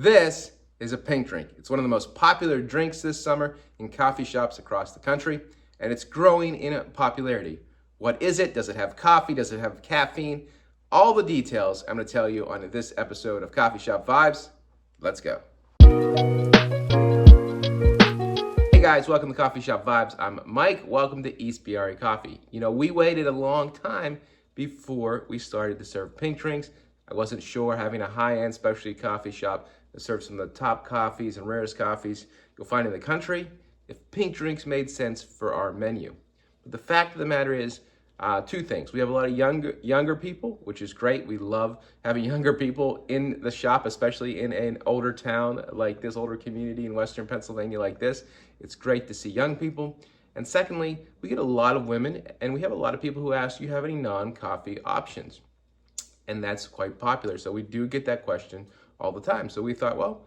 This is a pink drink. It's one of the most popular drinks this summer in coffee shops across the country, and it's growing in popularity. What is it? Does it have coffee? Does it have caffeine? All the details I'm going to tell you on this episode of Coffee Shop Vibes. Let's go. Hey guys, welcome to Coffee Shop Vibes. I'm Mike. Welcome to Ispirare Coffee. You know, we waited a long time before we started to serve pink drinks. I wasn't sure having a high-end specialty coffee shop that serves some of the top coffees and rarest coffees you'll find in the country if pink drinks made sense for our menu. But the fact of the matter is, two things. We have a lot of younger people, which is great. We love having younger people in the shop, especially in an older town like this, older community in Western Pennsylvania like this. It's great to see young people. And secondly, we get a lot of women, and we have a lot of people who ask, do you have any non-coffee options? And that's quite popular. So we do get that question all the time. So we thought, well,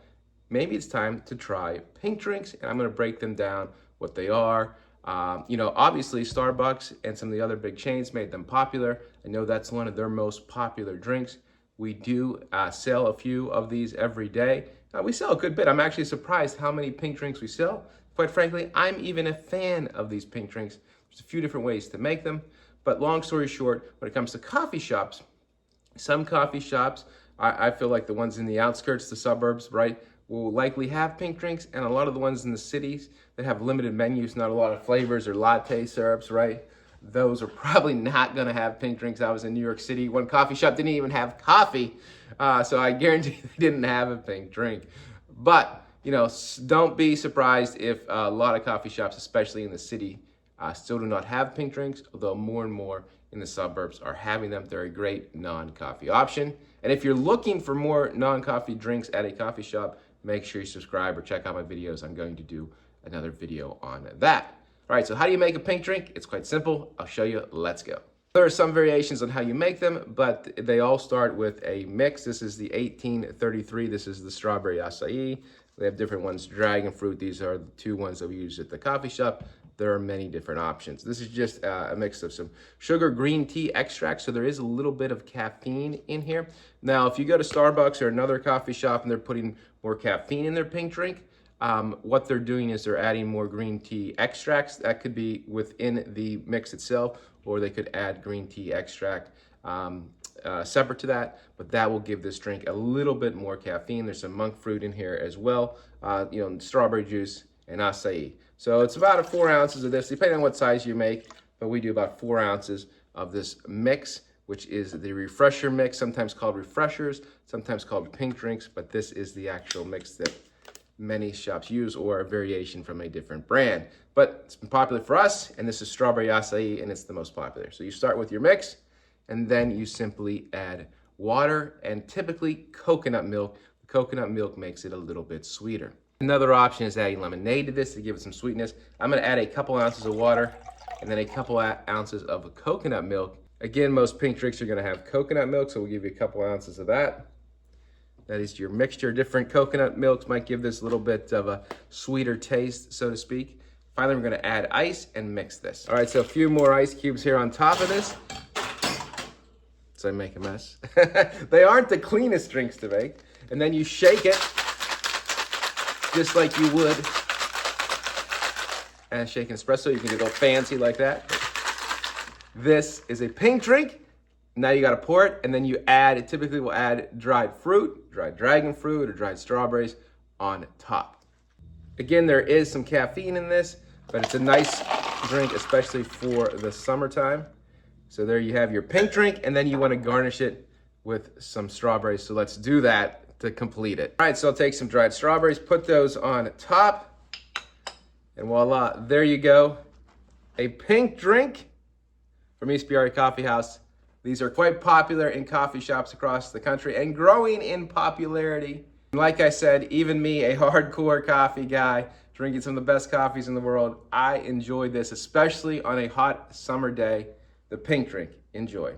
maybe it's time to try pink drinks, and I'm going to break them down, what they are. Obviously Starbucks and some of the other big chains made them popular. I know that's one of their most popular drinks. We do sell a few of these every day. We sell a good bit. I'm actually surprised how many pink drinks we sell. Quite frankly, I'm even a fan of these pink drinks. There's a few different ways to make them. But long story short, when it comes to coffee shops, some coffee shops, I feel like the ones in the outskirts, the suburbs, right, will likely have pink drinks, and a lot of the ones in the cities that have limited menus, not a lot of flavors or latte syrups, right, those are probably not going to have pink drinks. I was in New York City. One coffee shop didn't even have coffee, so I guarantee they didn't have a pink drink. But, don't be surprised if a lot of coffee shops, especially in the city, still do not have pink drinks, although more and more in the suburbs are having them. They're a great non-coffee option. And if you're looking for more non-coffee drinks at a coffee shop, make sure you subscribe or check out my videos. I'm going to do another video on that. All right, so how do you make a pink drink? It's quite simple. I'll show you. Let's go. There are some variations on how you make them, but they all start with a mix. This is the 1833. This is the strawberry acai. They have different ones, dragon fruit. These are the two ones that we use at the coffee shop. There are many different options. This is just a mix of some sugar green tea extract, so there is a little bit of caffeine in here. Now, if you go to Starbucks or another coffee shop and they're putting more caffeine in their pink drink, what they're doing is they're adding more green tea extracts. That could be within the mix itself, or they could add green tea extract separate to that, but that will give this drink a little bit more caffeine. There's some monk fruit in here as well, strawberry juice and acai. So it's about 4 ounces of this, depending on what size you make, but we do about 4 ounces of this mix, which is the refresher mix, sometimes called refreshers, sometimes called pink drinks, but this is the actual mix that many shops use, or a variation from a different brand. But it's been popular for us, and this is strawberry acai, and it's the most popular. So you start with your mix, and then you simply add water and typically coconut milk. The coconut milk makes it a little bit sweeter. Another option is adding lemonade to this to give it some sweetness. I'm going to add a couple ounces of water and then a couple ounces of coconut milk. Again, most pink drinks are going to have coconut milk, so we'll give you a couple ounces of that. That is your mixture. Different coconut milks might give this a little bit of a sweeter taste, so to speak. Finally, we're going to add ice and mix this. All right, so a few more ice cubes here on top of this. So I make a mess. They aren't the cleanest drinks to make. And then you shake it just like you would and shake an espresso. You can get all fancy like that. This is a pink drink. Now you got to pour it, and then you add, typically we'll add dried fruit, dried dragon fruit, or dried strawberries on top. Again, there is some caffeine in this, but it's a nice drink, especially for the summertime. So there you have your pink drink, and then you want to garnish it with some strawberries. So let's do that to complete it. All right, so I'll take some dried strawberries, put those on top, and voila, there you go. A pink drink from Ispirare Coffeehouse. These are quite popular in coffee shops across the country and growing in popularity. Like I said, even me, a hardcore coffee guy, drinking some of the best coffees in the world, I enjoy this, especially on a hot summer day. The pink drink. Enjoy.